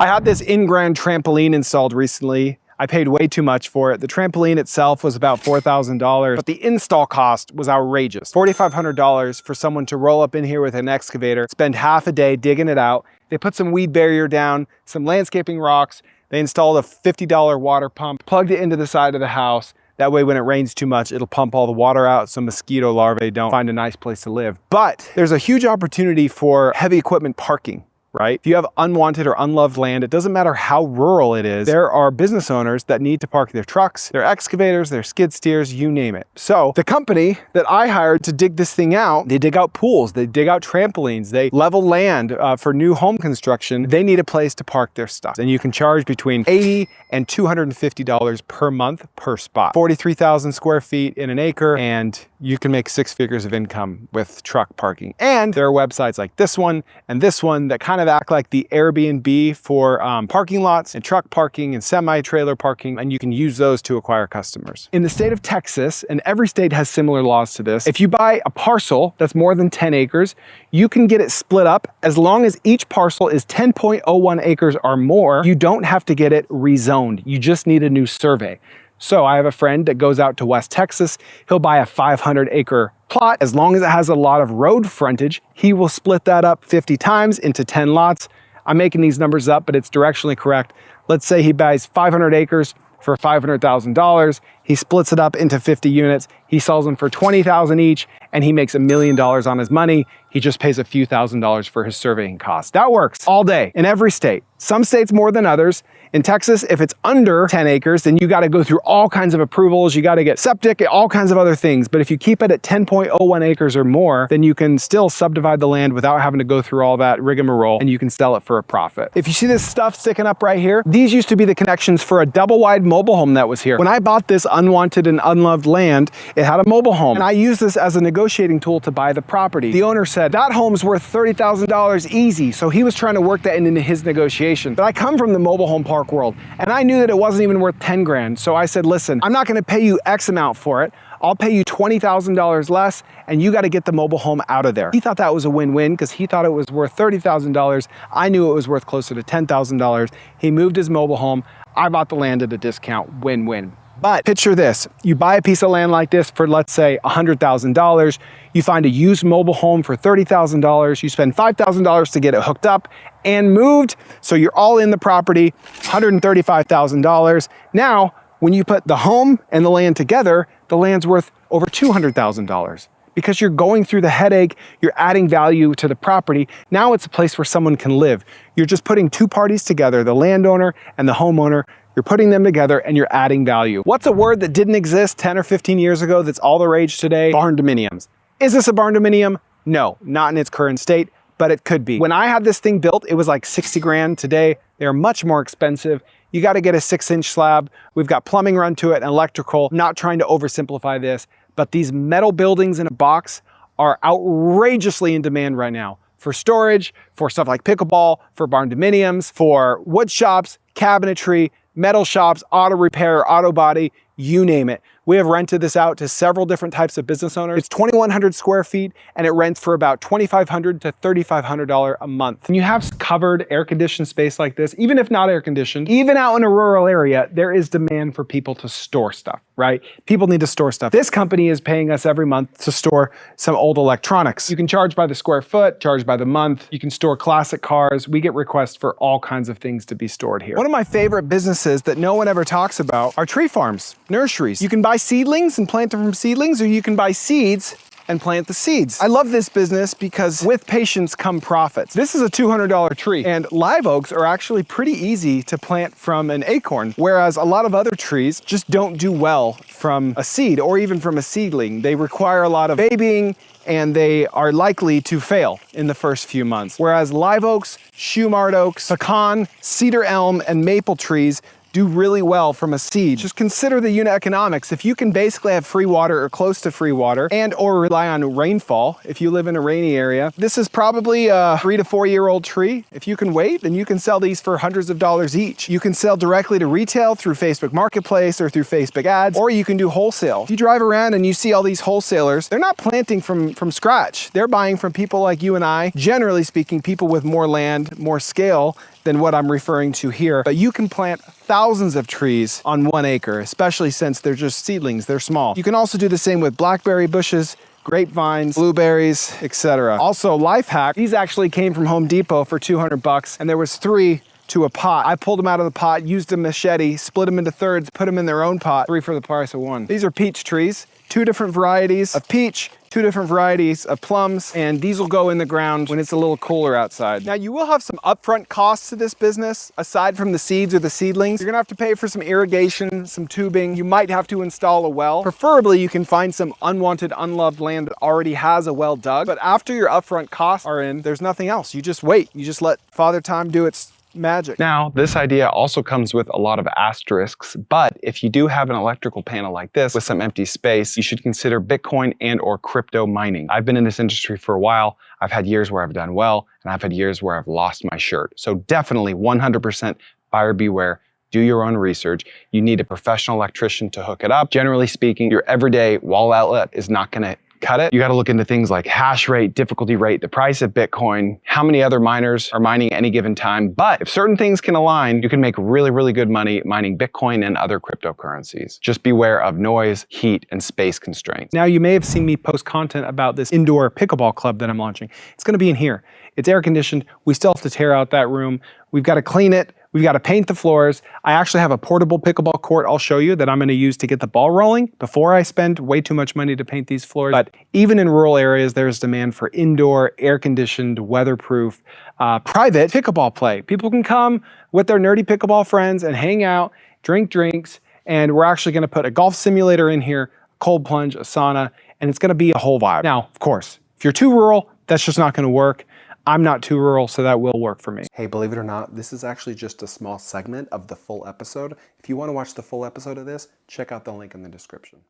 I had this in-ground trampoline installed recently. I paid way too much for it. The trampoline itself was about $4,000, but the install cost was outrageous. $4,500 for someone to roll up in here with an excavator, spend half a day digging it out. They put some weed barrier down, some landscaping rocks. They installed a $50 water pump, plugged it into the side of the house. That way when it rains too much, it'll pump all the water out so mosquito larvae don't find a nice place to live. But there's a huge opportunity for heavy equipment parking. Right? If you have unwanted or unloved land, it doesn't matter how rural it is, there are business owners that need to park their trucks, their excavators, their skid steers, you name it. So the company that I hired to dig this thing out, they dig out pools, they dig out trampolines, they level land for new home construction. They need a place to park their stuff. And you can charge between $80 and $250 per month per spot. 43,000 square feet in an acre, and you can make 6 figures of income with truck parking. And there are websites like this one and this one that kind of act like the Airbnb for parking lots and truck parking and semi-trailer parking, and you can use those to acquire customers. In the state of Texas, and every state has similar laws to this, if you buy a parcel that's more than 10 acres, you can get it split up as long as each parcel is 10.01 acres or more. You don't have to get it rezoned. You just need a new survey. So I have a friend that goes out to West Texas. He'll buy a 500-acre plot. As long as it has a lot of road frontage, he will split that up 50 times into 10 lots. I'm making these numbers up, but it's directionally correct. Let's say he buys 500 acres for $500,000. He splits it up into 50 units. He sells them for $20,000 each, and he makes $1 million on his money. He just pays a few $1,000s for his surveying costs. That works all day in every state. Some states more than others. In Texas, if it's under 10 acres, then you got to go through all kinds of approvals. You got to get septic, all kinds of other things. But if you keep it at 10.01 acres or more, then you can still subdivide the land without having to go through all that rigmarole, and you can sell it for a profit. If you see this stuff sticking up right here, these used to be the connections for a double-wide mobile home that was here. When I bought this unwanted and unloved land, it had a mobile home, and I used this as a negotiating tool to buy the property. The owner said, that home's worth $30,000 easy, so he was trying to work that into his negotiation. But I come from the mobile home park world, and I knew that it wasn't even worth 10 grand. So I said, listen, I'm not gonna pay you X amount for it. I'll pay you $20,000 less, and you got to get the mobile home out of there. He thought that was a win-win because he thought it was worth $30,000. I knew it was worth closer to $10,000. He moved his mobile home. I bought the land at a discount, win-win. But picture this, you buy a piece of land like this for, let's say, $100,000. You find a used mobile home for $30,000. You spend $5,000 to get it hooked up and moved. So you're all in the property, $135,000. Now, when you put the home and the land together, the land's worth over $200,000 because you're going through the headache, you're adding value to the property. Now it's a place where someone can live. You're just putting two parties together, the landowner and the homeowner. You're putting them together and you're adding value. What's a word that didn't exist 10 or 15 years ago that's all the rage today? Barndominiums. Is this a barndominium? No, not in its current state, but it could be. When I had this thing built, it was like 60 grand. Today, they're much more expensive. You got to get a 6-inch slab. We've got plumbing run to it and electrical. I'm not trying to oversimplify this, but these metal buildings in a box are outrageously in demand right now for storage, for stuff like pickleball, for barndominiums, for wood shops, cabinetry, metal shops, auto repair, auto body, you name it. We have rented this out to several different types of business owners. It's 2,100 square feet and it rents for about $2,500 to $3,500 a month. When you have covered air-conditioned space like this, even if not air-conditioned, even out in a rural area, there is demand for people to store stuff, right? People need to store stuff. This company is paying us every month to store some old electronics. You can charge by the square foot, charge by the month. You can store classic cars. We get requests for all kinds of things to be stored here. One of my favorite businesses that no one ever talks about are tree farms, nurseries. You can buy seedlings and plant them from seedlings, or you can buy seeds and plant the seeds. I love this business because with patience come profits. This is a $200 tree, and live oaks are actually pretty easy to plant from an acorn, whereas a lot of other trees just don't do well from a seed or even from a seedling. They require a lot of babying and they are likely to fail in the first few months. Whereas live oaks, shumard oaks, pecan, cedar elm, and maple trees do really well from a seed. Just consider the unit economics. If you can basically have free water or close to free water and or rely on rainfall, if you live in a rainy area, this is probably a 3 to 4 year old tree. If you can wait, then you can sell these for hundreds of dollars each. You can sell directly to retail through Facebook Marketplace or through Facebook ads, or you can do wholesale. If you drive around and you see all these wholesalers, they're not planting from scratch. They're buying from people like you and I, generally speaking, people with more land, more scale, than what I'm referring to here, but you can plant thousands of trees on 1 acre, especially since they're just seedlings, they're small. You can also do the same with blackberry bushes, grapevines, blueberries, etc. Also, life hack, these actually came from Home Depot for 200 bucks, and there was 3 to a pot. I pulled them out of the pot, used a machete, split them into thirds, put them in their own pot, 3 for the price of 1. These are peach trees, 2 different varieties of peach, 2 different varieties of plums, and these will go in the ground when it's a little cooler outside. Now, you will have some upfront costs to this business, aside from the seeds or the seedlings. You're gonna have to pay for some irrigation, some tubing. You might have to install a well. Preferably, you can find some unwanted, unloved land that already has a well dug. But after your upfront costs are in, there's nothing else. You just wait. You just let Father Time do its magic. Now, this idea also comes with a lot of asterisks, but if you do have an electrical panel like this with some empty space, you should consider Bitcoin and or crypto mining. I've been in this industry for a while. I've had years where I've done well, and I've had years where I've lost my shirt. So definitely 100% buyer beware. Do your own research. You need a professional electrician to hook it up. Generally speaking, your everyday wall outlet is not gonna cut it. You got to look into things like hash rate, difficulty rate, the price of Bitcoin, how many other miners are mining at any given time. But if certain things can align, you can make really, really good money mining Bitcoin and other cryptocurrencies. Just beware of noise, heat, and space constraints. Now, you may have seen me post content about this indoor pickleball club that I'm launching. It's going to be in here. It's air conditioned. We still have to tear out that room. We've got to clean it. We've got to paint the floors. I actually have a portable pickleball court I'll show you that I'm going to use to get the ball rolling before I spend way too much money to paint these floors. But even in rural areas, there's demand for indoor, air-conditioned, weatherproof, private pickleball play. People can come with their nerdy pickleball friends and hang out, drink drinks, and we're actually going to put a golf simulator in here, a cold plunge, a sauna, and it's going to be a whole vibe. Now, of course, if you're too rural, that's just not going to work. I'm not too rural, so that will work for me. Hey, believe it or not, this is actually just a small segment of the full episode. If you want to watch the full episode of this, check out the link in the description.